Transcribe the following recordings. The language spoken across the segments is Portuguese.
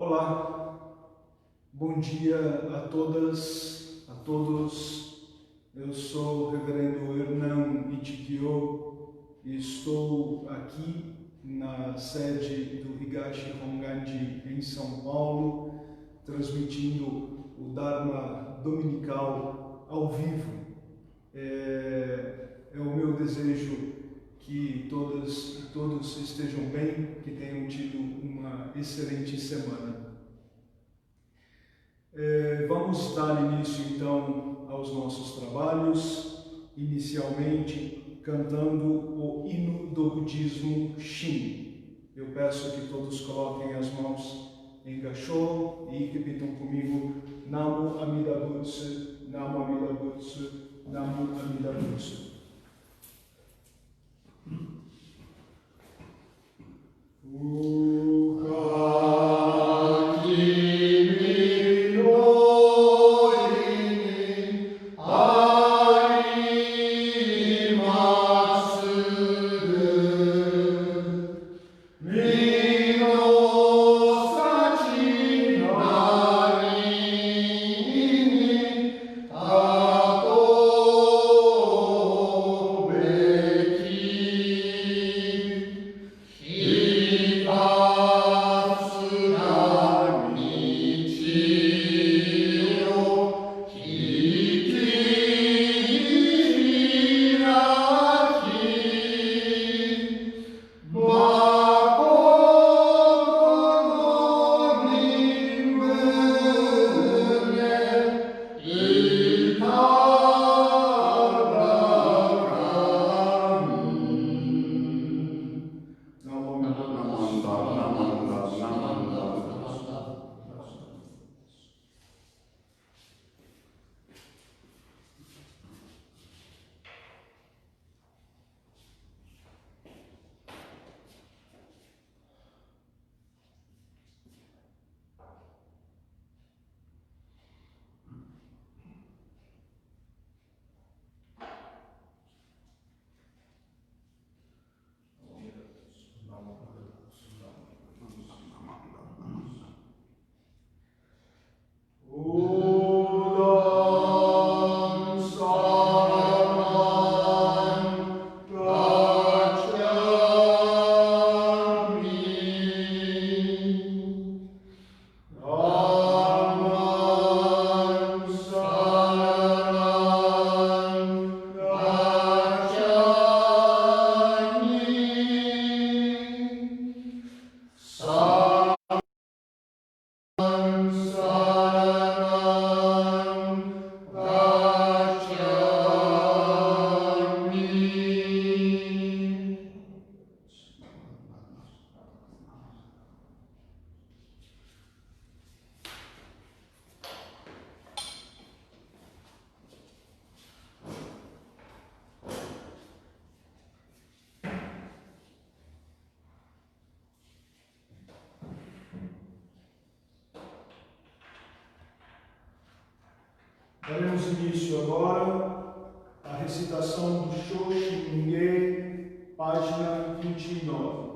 Olá, bom dia a todas, a todos. Eu sou o Reverendo Hernão Ichigyo e estou aqui na sede do Higashi Honganji em São Paulo, transmitindo o Dharma Dominical ao vivo. É o meu desejo que todas e todos estejam bem, que tenham tido uma excelente semana. Vamos dar início então aos nossos trabalhos, inicialmente cantando o hino do budismo Shin. Eu peço que todos coloquem as mãos em gachô e repitam comigo: Namo Amida Butsu, Namo Amida Butsu, Namo Amida Butsu. Daremos início agora à recitação do Shoshin-ge, página 29.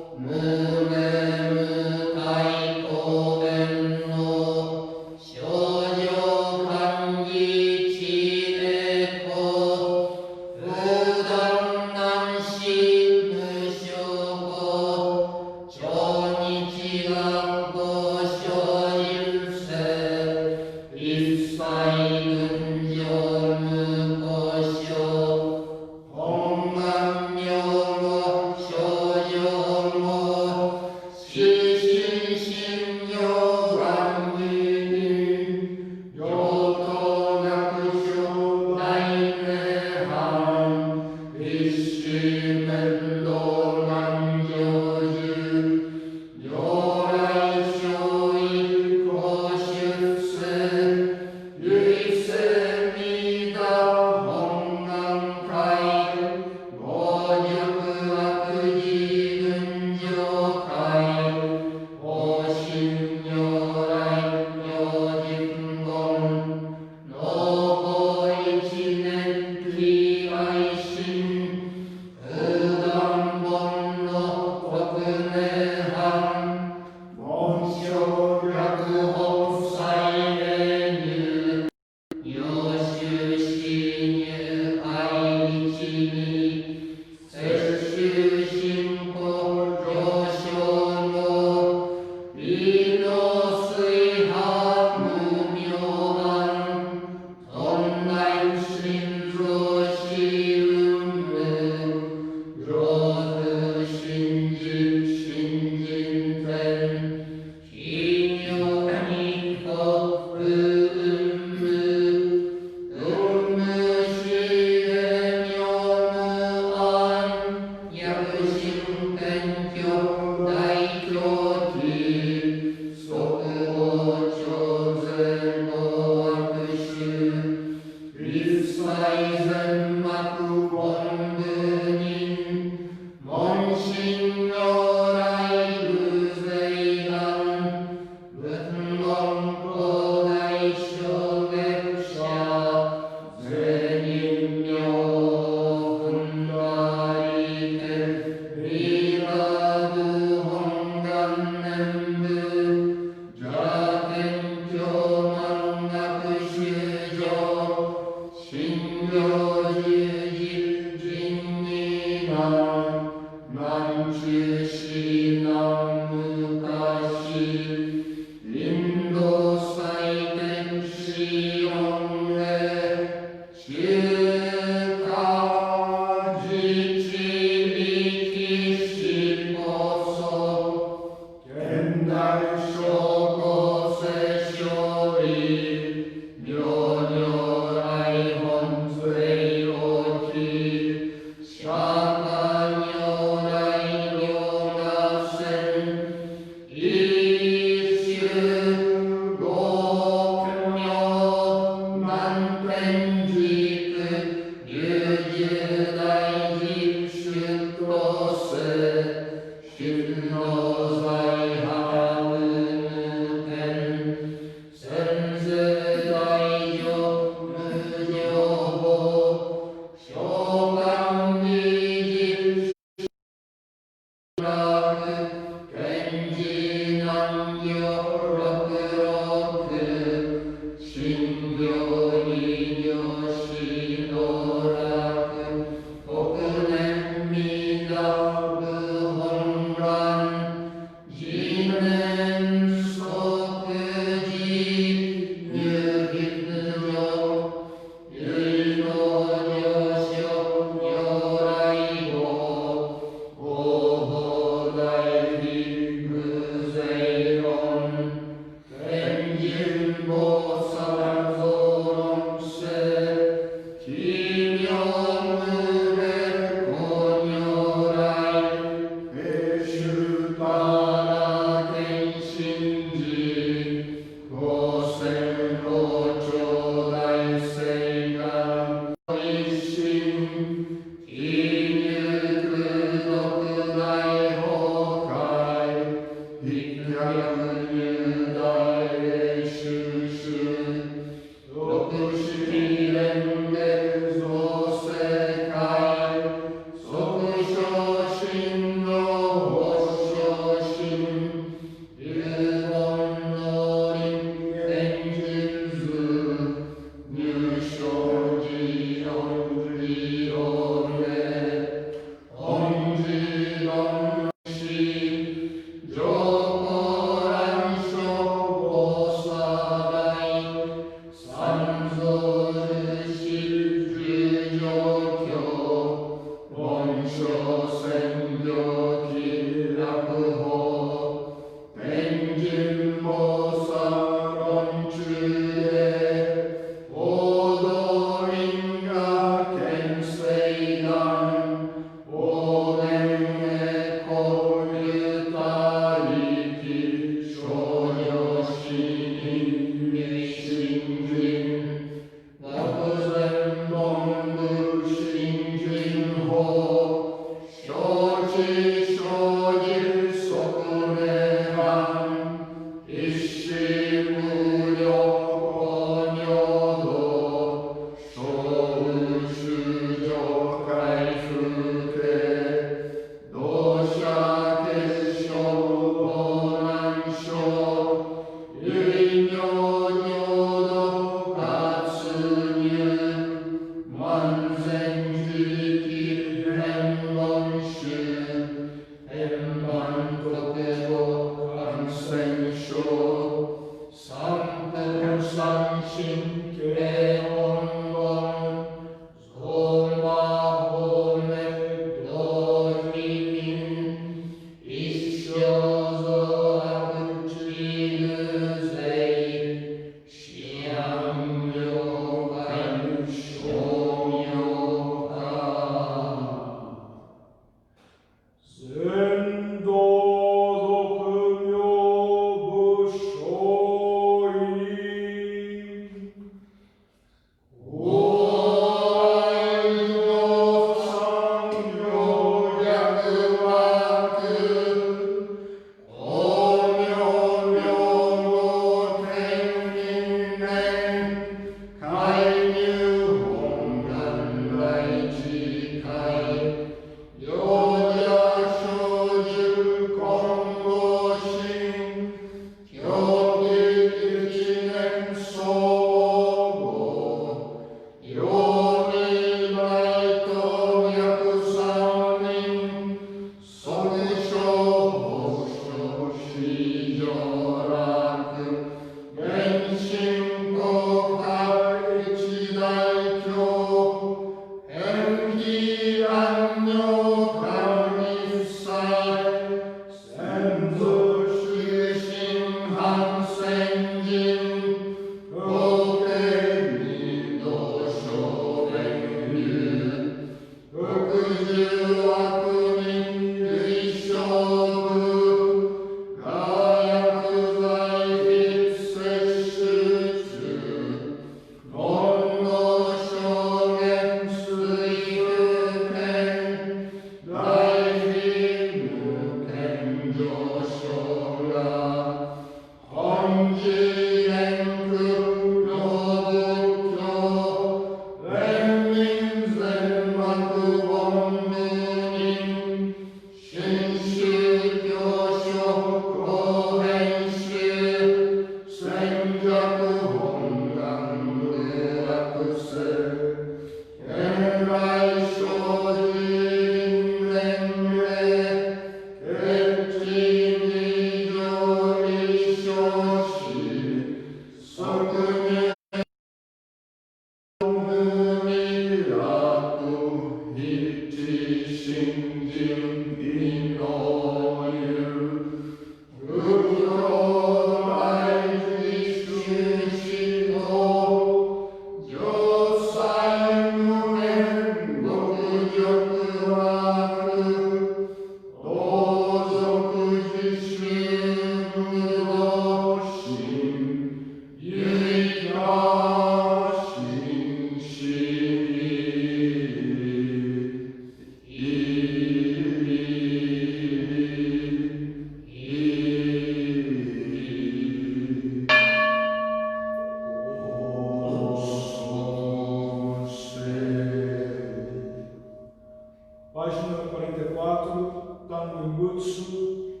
Página 44, Tango Imbutsu,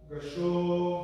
Gassho,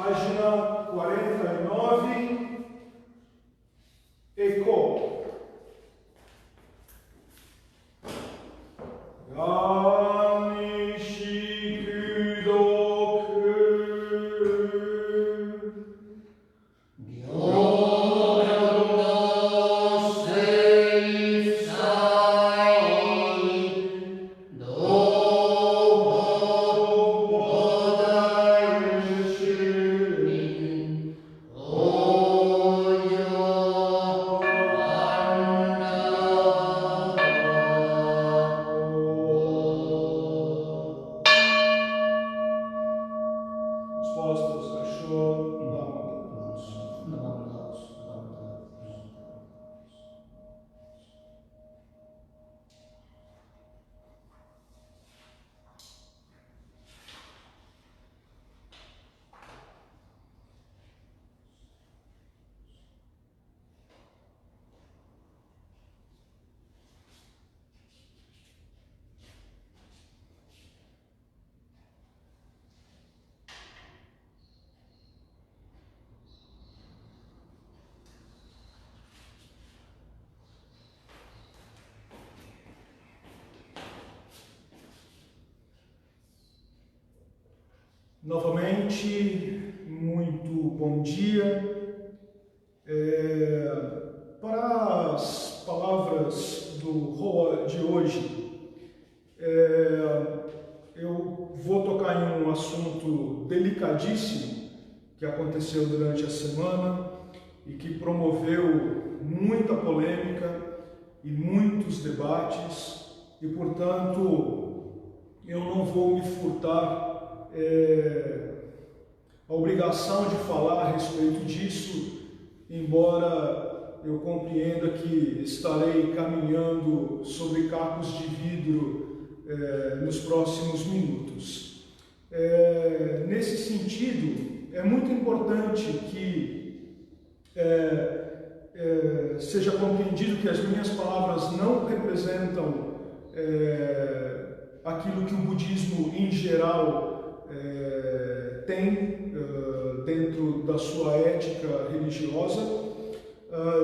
página 49, Eiko. Novamente, muito bom dia. Para as palavras do Roa de hoje, eu vou tocar em um assunto delicadíssimo que aconteceu durante a semana e que promoveu muita polêmica e muitos debates e, portanto, eu não vou me furtar a obrigação de falar a respeito disso, embora eu compreenda que estarei caminhando sobre cacos de vidro nos próximos minutos. Nesse sentido, é muito importante que seja compreendido que as minhas palavras não representam aquilo que o budismo em geral tem dentro da sua ética religiosa,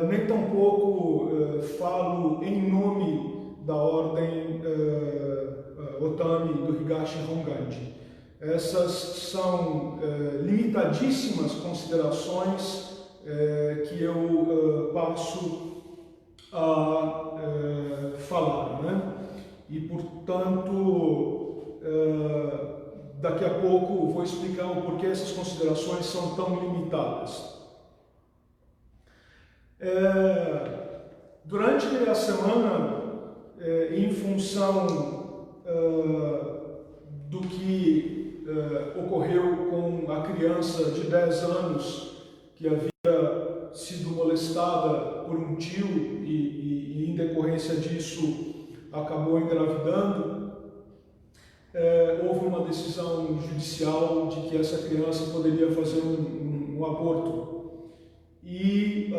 nem tampouco falo em nome da ordem Otami do Higashi Hongandi. Essas são limitadíssimas considerações que eu passo a falar, né? E, portanto, daqui a pouco vou explicar o porquê essas considerações são tão limitadas. Durante a semana, em função do que ocorreu com a criança de 10 anos que havia sido molestada por um tio e em decorrência disso acabou engravidando, houve uma decisão judicial de que essa criança poderia fazer um aborto. E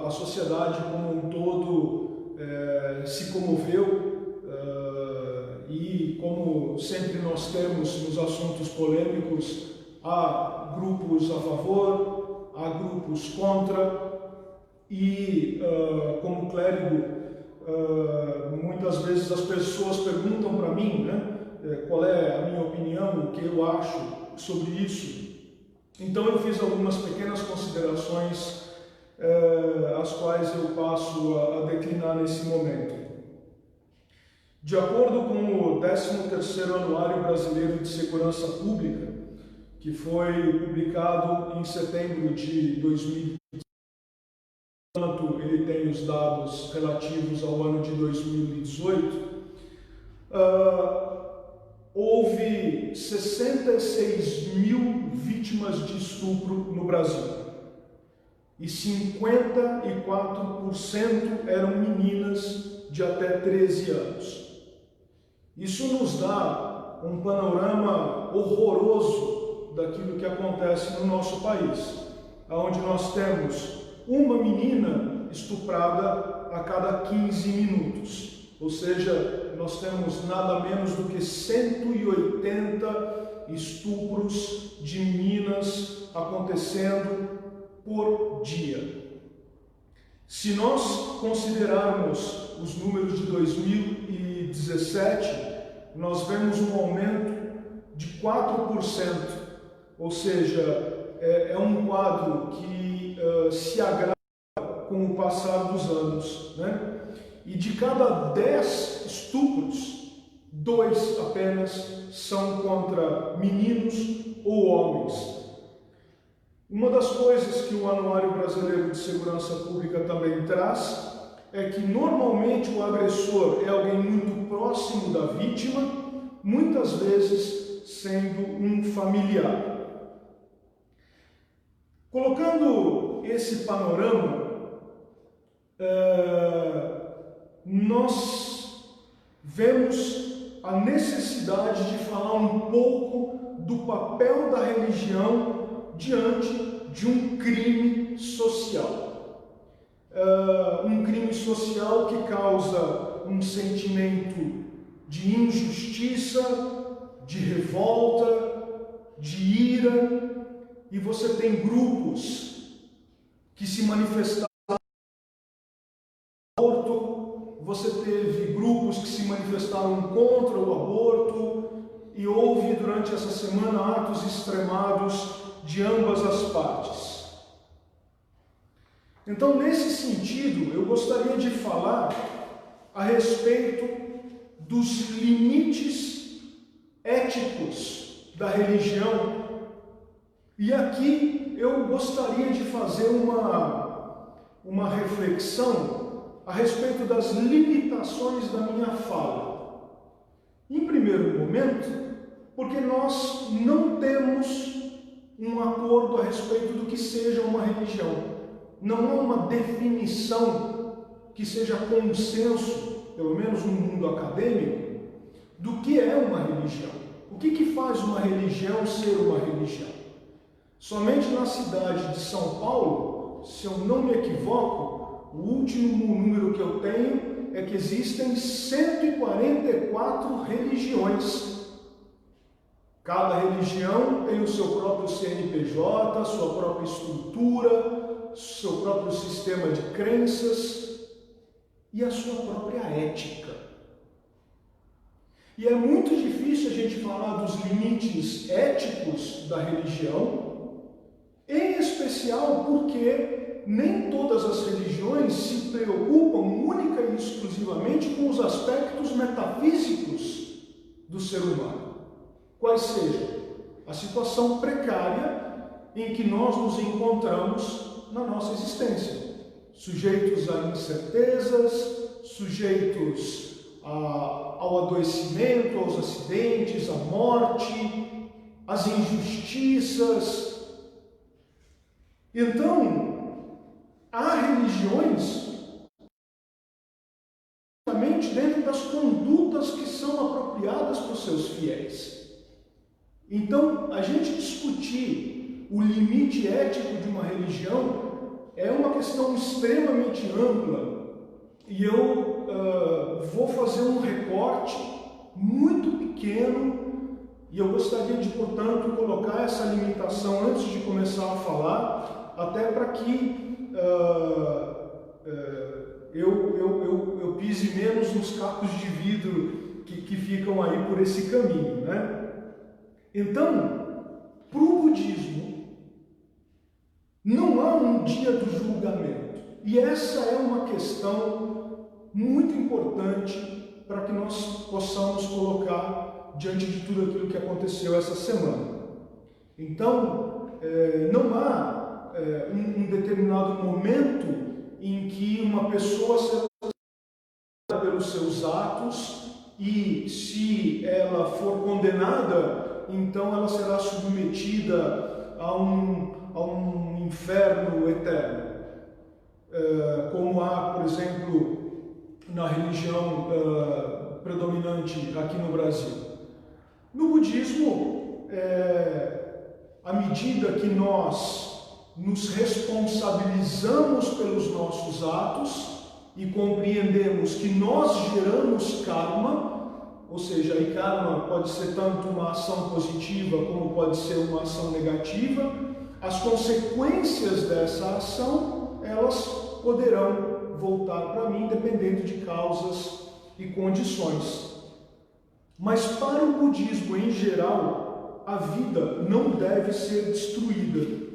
a sociedade como um todo se comoveu, e como sempre nós temos nos assuntos polêmicos, há grupos a favor, há grupos contra, e como clérigo, muitas vezes as pessoas perguntam para mim, né, qual é a minha opinião, o que eu acho sobre isso. Então eu fiz algumas pequenas considerações, as quais eu passo a declinar nesse momento. De acordo com o 13º Anuário Brasileiro de Segurança Pública, que foi publicado em setembro de 2020, portanto ele tem os dados relativos ao ano de 2018, houve 66 mil vítimas de estupro no Brasil e 54% eram meninas de até 13 anos. Isso nos dá um panorama horroroso daquilo que acontece no nosso país, onde nós temos uma menina estuprada a cada 15 minutos. Ou seja, nós temos nada menos do que 180 estupros de meninas acontecendo por dia. Se nós considerarmos os números de 2017, nós vemos um aumento de 4%, ou seja, é um quadro que se agrava com o passar dos anos, né? E de cada 10 estupros, 2 apenas são contra meninos ou homens. Uma das coisas que o Anuário Brasileiro de Segurança Pública também traz é que normalmente o agressor é alguém muito próximo da vítima, muitas vezes sendo um familiar. Colocando esse panorama, nós vemos a necessidade de falar um pouco do papel da religião diante de um crime social. Um crime social que causa um sentimento de injustiça, de revolta, de ira, e você tem grupos que se manifestaram aborto, você teve grupos que se manifestaram contra o aborto, e houve durante essa semana atos extremados de ambas as partes. Então, nesse sentido, eu gostaria de falar a respeito dos limites éticos da religião, e aqui eu gostaria de fazer uma reflexão a respeito das limitações da minha fala. Em primeiro momento, porque nós não temos um acordo a respeito do que seja uma religião. Não há uma definição que seja consenso, pelo menos no mundo acadêmico, do que é uma religião. O que faz uma religião ser uma religião? Somente na cidade de São Paulo, se eu não me equivoco, o último número que eu tenho é que existem 144 religiões. Cada religião tem o seu próprio CNPJ, sua própria estrutura, seu próprio sistema de crenças e a sua própria ética. E é muito difícil a gente falar dos limites éticos da religião, em especial porque nem todas as religiões se preocupam única e exclusivamente com os aspectos metafísicos do ser humano. Quais sejam a situação precária em que nós nos encontramos na nossa existência, sujeitos a incertezas, sujeitos ao adoecimento, aos acidentes, à morte, às injustiças. Então, há religiões dentro das condutas que são apropriadas para os seus fiéis. Então, a gente discutir o limite ético de uma religião é uma questão extremamente ampla e eu vou fazer um recorte muito pequeno e eu gostaria de, portanto, colocar essa limitação antes de começar a falar, até para que eu pise menos nos cacos de vidro que ficam aí por esse caminho, né? Então, para o budismo, não há um dia do julgamento. E essa é uma questão muito importante para que nós possamos colocar diante de tudo aquilo que aconteceu essa semana. Então, não há um determinado momento em que uma pessoa será julgada pelos seus atos e, se ela for condenada, então ela será submetida a um inferno eterno. Como há, por exemplo, na religião predominante aqui no Brasil. No budismo, à medida que nós nos responsabilizamos pelos nossos atos e compreendemos que nós geramos karma, ou seja, e karma pode ser tanto uma ação positiva como pode ser uma ação negativa, as consequências dessa ação, elas poderão voltar para mim dependendo de causas e condições. Mas para o budismo em geral, a vida não deve ser destruída.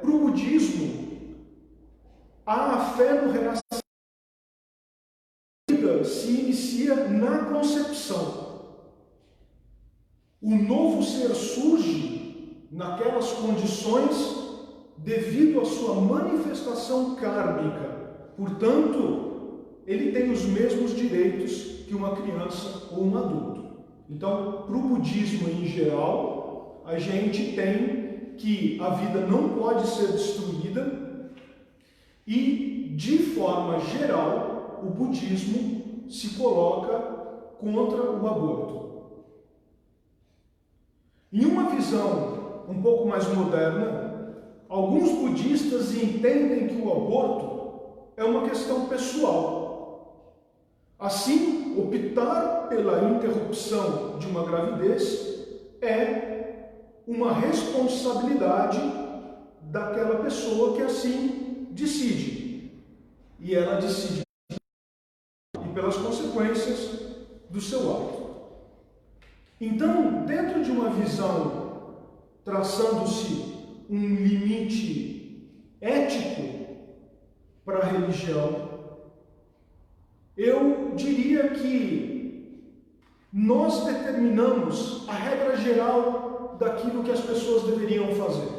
Para o budismo, há a fé no renascimento. Se inicia na concepção. O novo ser surge naquelas condições devido à sua manifestação kármica. Portanto, ele tem os mesmos direitos que uma criança ou um adulto. Então, para o budismo em geral, a gente tem que a vida não pode ser destruída e, de forma geral, o budismo se coloca contra o aborto. Em uma visão um pouco mais moderna, alguns budistas entendem que o aborto é uma questão pessoal. Assim, optar pela interrupção de uma gravidez é uma responsabilidade daquela pessoa que assim decide. E ela decide pelas consequências do seu ato. Então, dentro de uma visão traçando-se um limite ético para a religião, eu diria que nós determinamos a regra geral daquilo que as pessoas deveriam fazer.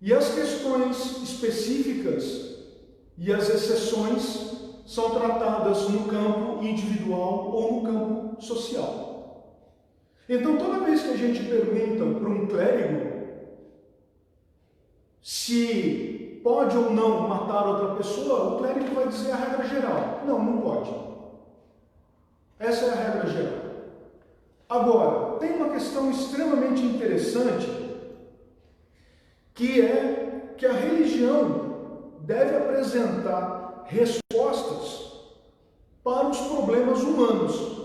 E as questões específicas e as exceções são tratadas no campo individual ou no campo social. Então, toda vez que a gente pergunta para um clérigo se pode ou não matar outra pessoa, o clérigo vai dizer a regra geral: não, não pode. Essa é a regra geral. Agora, tem uma questão extremamente interessante, que é que a religião deve apresentar respostas para os problemas humanos.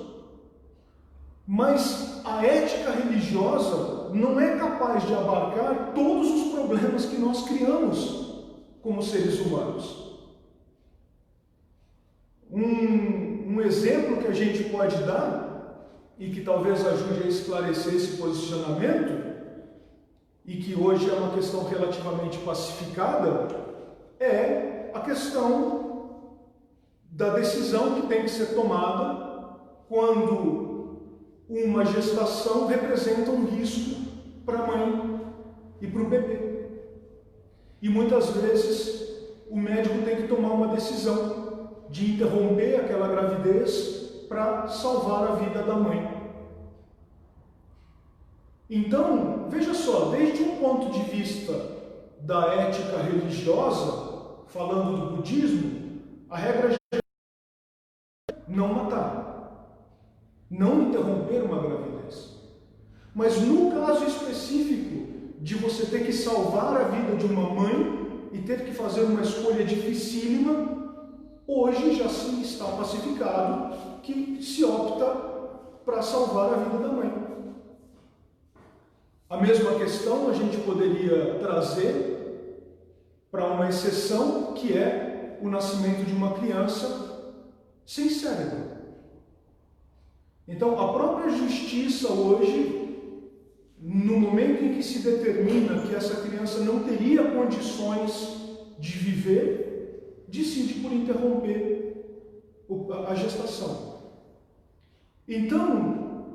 Mas a ética religiosa não é capaz de abarcar todos os problemas que nós criamos como seres humanos. Um exemplo que a gente pode dar, e que talvez ajude a esclarecer esse posicionamento, e que hoje é uma questão relativamente pacificada, é a questão da decisão que tem que ser tomada quando uma gestação representa um risco para a mãe e para o bebê. E muitas vezes o médico tem que tomar uma decisão de interromper aquela gravidez para salvar a vida da mãe. Então, veja só, desde um ponto de vista da ética religiosa, falando do budismo, a regra é não matar, não interromper uma gravidez. Mas no caso específico de você ter que salvar a vida de uma mãe e ter que fazer uma escolha dificílima, hoje já se está pacificado que se opta para salvar a vida da mãe. A mesma questão a gente poderia trazer para uma exceção, que é o nascimento de uma criança sem cérebro. Então, a própria justiça hoje, no momento em que se determina que essa criança não teria condições de viver, decide por interromper a gestação. Então,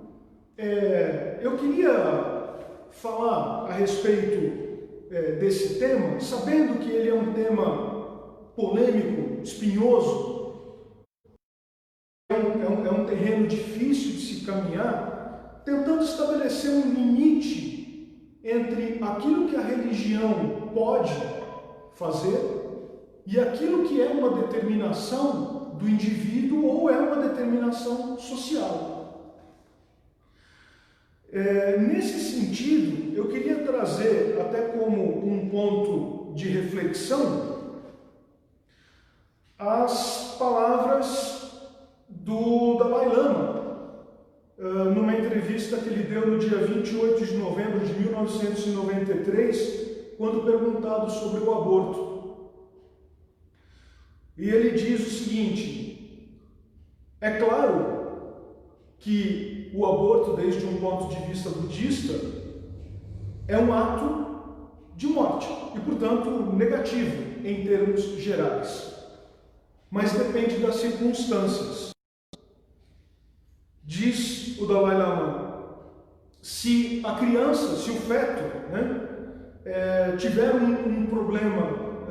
eu queria falar a respeito desse tema, sabendo que ele é um tema polêmico, espinhoso, é um terreno difícil de se caminhar, tentando estabelecer um limite entre aquilo que a religião pode fazer e aquilo que é uma determinação do indivíduo ou é uma determinação social. Nesse sentido, eu queria trazer até como um ponto de reflexão as palavras do Dalai Lama, numa entrevista que ele deu no dia 28 de novembro de 1993, quando perguntado sobre o aborto. E ele diz o seguinte: é claro que o aborto, desde um ponto de vista budista, é um ato de morte e, portanto, negativo em termos gerais. Mas depende das circunstâncias. Diz o Dalai Lama: se a criança, se o feto, tiver um problema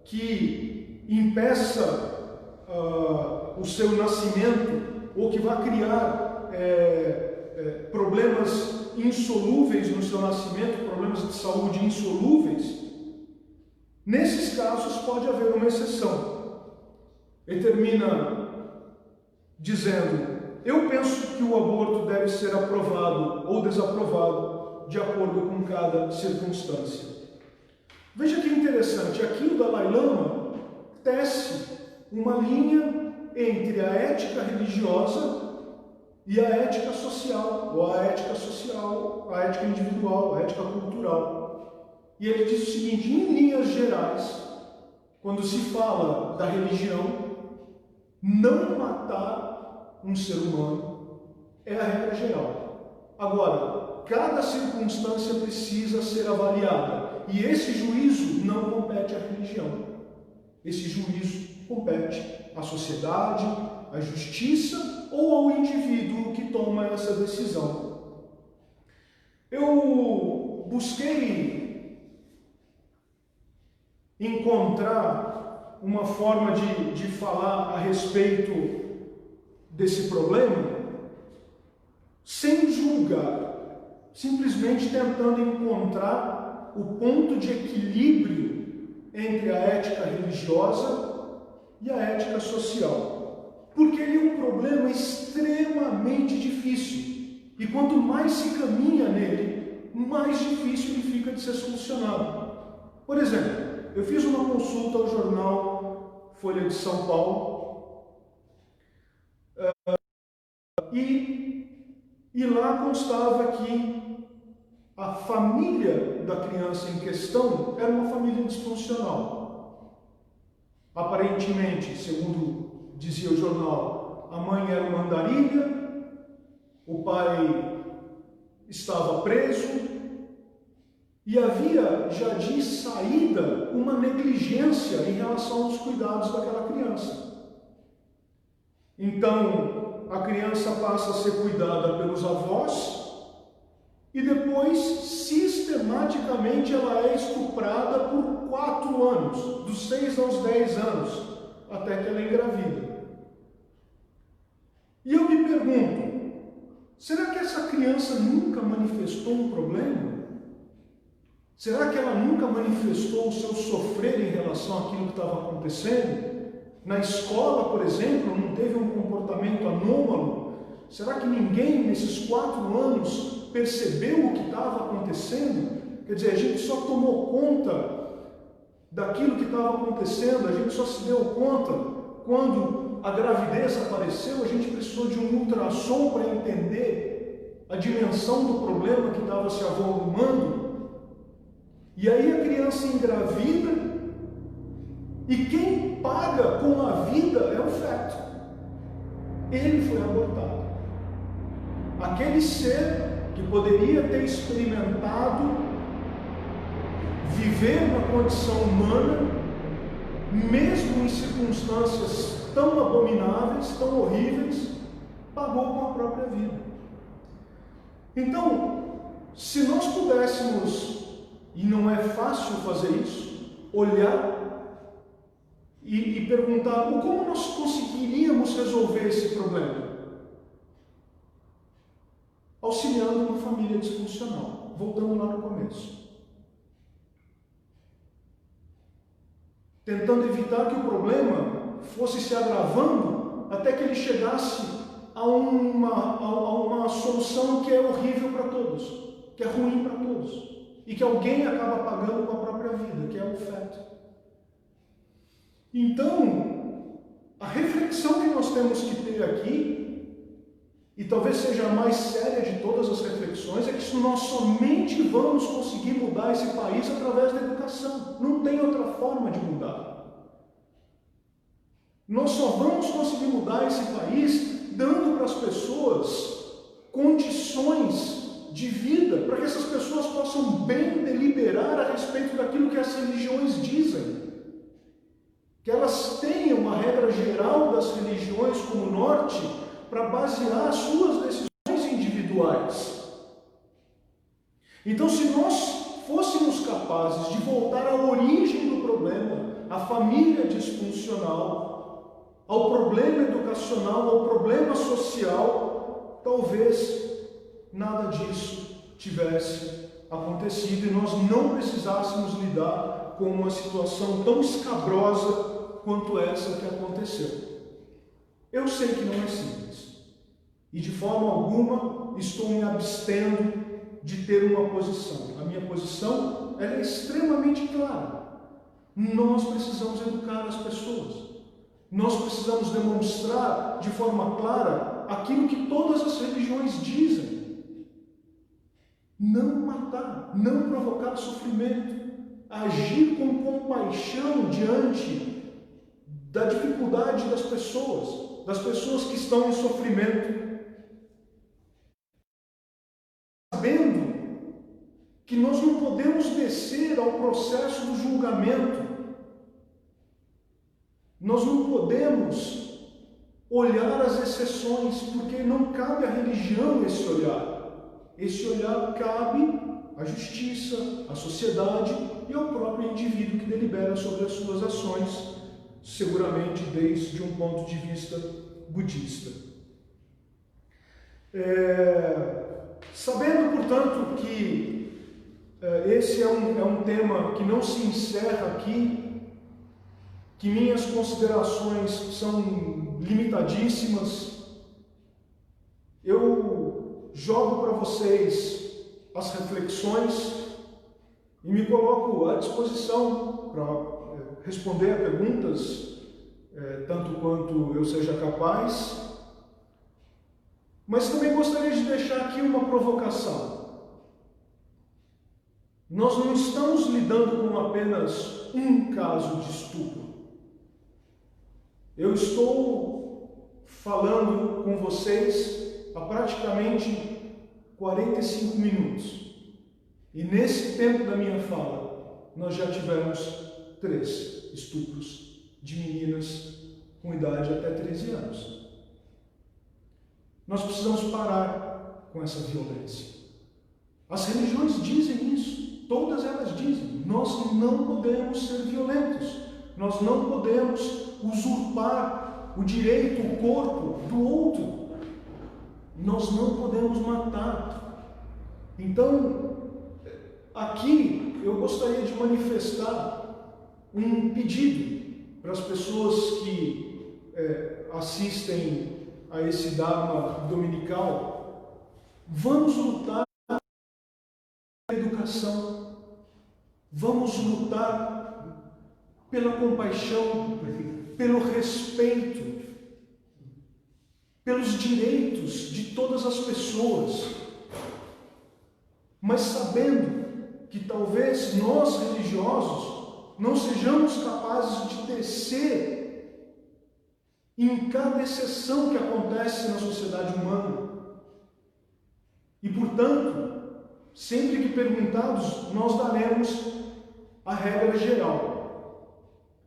que impeça o seu nascimento, ou que vai criar problemas insolúveis no seu nascimento, problemas de saúde insolúveis, nesses casos pode haver uma exceção. Ele termina dizendo: eu penso que o aborto deve ser aprovado ou desaprovado de acordo com cada circunstância. Veja que interessante, aqui o Dalai Lama tece uma linha entre a ética religiosa e a ética social, ou a ética social, a ética individual, a ética cultural. E ele diz o seguinte: em linhas gerais, quando se fala da religião, não matar um ser humano é a regra geral. Agora, cada circunstância precisa ser avaliada, e esse juízo não compete à religião. Esse juízo compete à sociedade, à justiça ou ao indivíduo que toma essa decisão. Eu busquei encontrar uma forma de falar a respeito desse problema sem julgar, simplesmente tentando encontrar o ponto de equilíbrio entre a ética religiosa e a ética social. Porque ele é um problema extremamente difícil. E quanto mais se caminha nele, mais difícil ele fica de ser solucionado. Por exemplo, eu fiz uma consulta ao jornal Folha de São Paulo e lá constava que a família da criança em questão era uma família disfuncional. Aparentemente, segundo dizia o jornal, a mãe era uma andarilha, o pai estava preso e havia já de saída uma negligência em relação aos cuidados daquela criança. Então, a criança passa a ser cuidada pelos avós e depois, sistematicamente, ela é estuprada por 4 anos, dos 6 aos 10 anos, até que ela engravida. E eu me pergunto, será que essa criança nunca manifestou um problema? Será que ela nunca manifestou o seu sofrer em relação àquilo que estava acontecendo? Na escola, por exemplo, não teve um comportamento anômalo? Será que ninguém nesses 4 anos percebeu o que estava acontecendo? Quer dizer, a gente só tomou conta daquilo que estava acontecendo, a gente só se deu conta quando a gravidez apareceu, a gente precisou de um ultrassom para entender a dimensão do problema que estava se avolumando. E aí a criança engravida e quem paga com a vida é o feto. Ele foi abortado. Aquele ser que poderia ter experimentado viver na condição humana, mesmo em circunstâncias tão abomináveis, tão horríveis, pagou com a própria vida. Então, se nós pudéssemos, e não é fácil fazer isso, olhar e perguntar como nós conseguiríamos resolver esse problema? Auxiliando uma família disfuncional, voltando lá no começo. Tentando evitar que o problema fosse se agravando até que ele chegasse a uma solução que é horrível para todos, que é ruim para todos. E que alguém acaba pagando com a própria vida, que é o feto. Então, a reflexão que nós temos que ter aqui, e talvez seja a mais séria de todas as reflexões, é que nós somente vamos conseguir mudar esse país através da educação. Não tem outra forma de mudar. Nós só vamos conseguir mudar esse país dando para as pessoas condições de vida, para que essas pessoas possam bem deliberar a respeito daquilo que as religiões dizem. Que elas tenham uma regra geral das religiões como norte para basear as suas decisões individuais. Então, se nós fôssemos capazes de voltar à origem do problema, à família disfuncional, ao problema educacional, ao problema social, talvez nada disso tivesse acontecido e nós não precisássemos lidar com uma situação tão escabrosa quanto essa que aconteceu. Eu sei que não é simples e de forma alguma estou me abstendo de ter uma posição. A minha posição ela é extremamente clara. Nós precisamos educar as pessoas. Nós precisamos demonstrar de forma clara aquilo que todas as religiões dizem. Não matar, não provocar sofrimento, agir com compaixão diante da dificuldade das pessoas que estão em sofrimento, sabendo que nós não podemos descer ao processo do julgamento, nós não podemos olhar as exceções, porque não cabe à religião esse olhar. Esse olhar cabe à justiça, à sociedade e ao próprio indivíduo que delibera sobre as suas ações seguramente desde um ponto de vista budista. Sabendo, portanto, que esse é um tema que não se encerra aqui, que minhas considerações são limitadíssimas, eu jogo para vocês as reflexões e me coloco à disposição para responder a perguntas, tanto quanto eu seja capaz, mas também gostaria de deixar aqui uma provocação. Nós não estamos lidando com apenas um caso de estupro. Eu estou falando com vocês há praticamente 45 minutos. E nesse tempo da minha fala, nós já tivemos 3 estupros de meninas com idade até 13 anos. Nós precisamos parar com essa violência. As religiões dizem isso, todas elas dizem. Nós não podemos ser violentos, nós não podemos usurpar o direito, o corpo do outro, nós não podemos matar. Então, aqui eu gostaria de manifestar um pedido para as pessoas que assistem a esse Dharma dominical. Vamos lutar pela educação, vamos lutar pela compaixão, pelo respeito, pelos direitos de todas as pessoas, mas sabendo que talvez nós religiosos não sejamos capazes de descer em cada exceção que acontece na sociedade humana. E, portanto, sempre que perguntados, nós daremos a regra geral.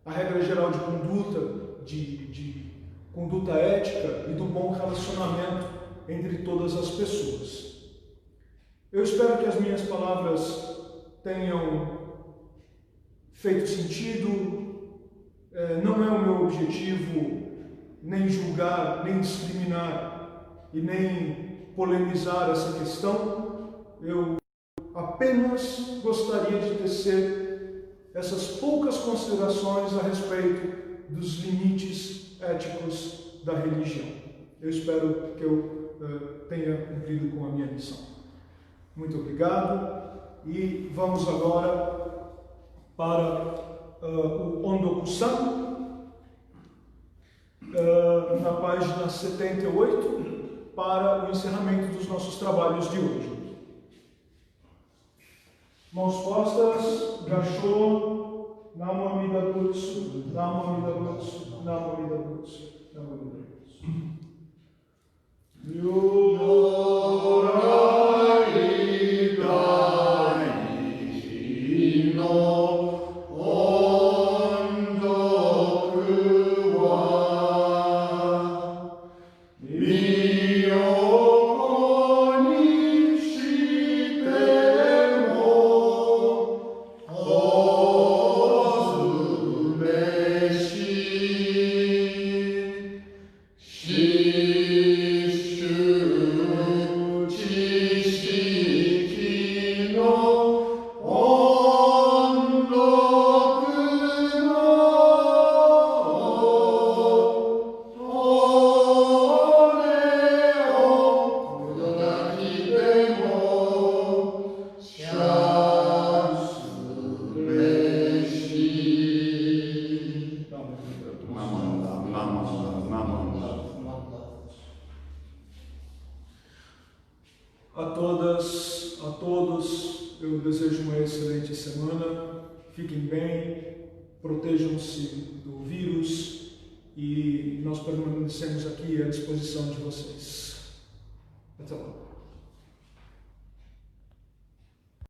A regra geral de conduta, de conduta ética e do bom relacionamento entre todas as pessoas. Eu espero que as minhas palavras tenham feito sentido. Não é o meu objetivo nem julgar, nem discriminar e nem polemizar essa questão. Eu apenas gostaria de tecer essas poucas considerações a respeito dos limites éticos da religião. Eu espero que eu tenha cumprido com a minha missão. Muito obrigado e vamos agora para o Ondoku-san, na página 78, para o encerramento dos nossos trabalhos de hoje. Mãos postas, Gachô, Namo Amida Butsu, Namo Amida Butsu, Namo Amida Butsu, Namo Amida Butsu. A todas, a todos, eu desejo uma excelente semana. Fiquem bem, protejam-se do vírus e nós permanecemos aqui à disposição de vocês. Até lá.